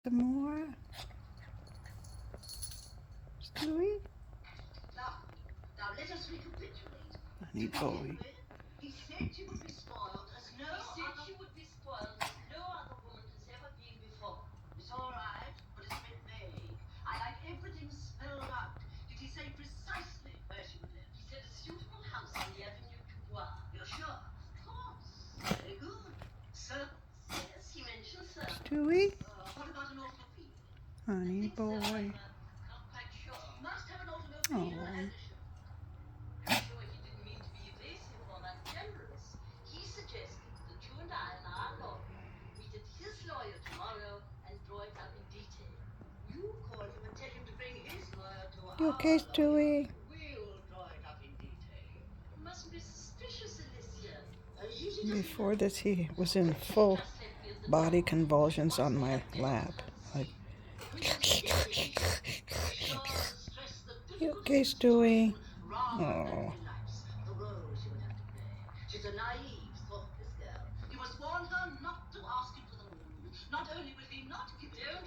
Some more? Stewie? Now let us recapitulate. Honey boy. He said she would be spoiled as no other woman has ever been before. It's all right, but it's a bit vague. I like everything spelled out. Did he say precisely where she would live? He said a suitable house on the Avenue du Bois. You're sure? Of course. Very good. Circles? Yes, he mentioned circles. Stewie? What about an automobile? Honey So boy. I'm not quite sure. Must have an automobile Oh. and a chauffeur. I'm sure he didn't mean to be evasive or ungenerous. He suggested that you and I and our lawyer meet at his lawyer tomorrow and draw it up in detail. You call him and tell him to bring his lawyer to You our okay, lawyer. Stewie? We'll draw it up in detail. You mustn't be suspicious, Alicia. Gigi doesn't Before know. this, he was in full Just left me at the body door. convulsions Wants on to my have lap. Like, we can take it easy. We sure stress the you difficulties okay, of the situation Stewie? rather than Oh. relax the role she will have to play. She's a naive, thoughtless girl. You must warn her not to ask him for the moon. Not only will he not give it to her,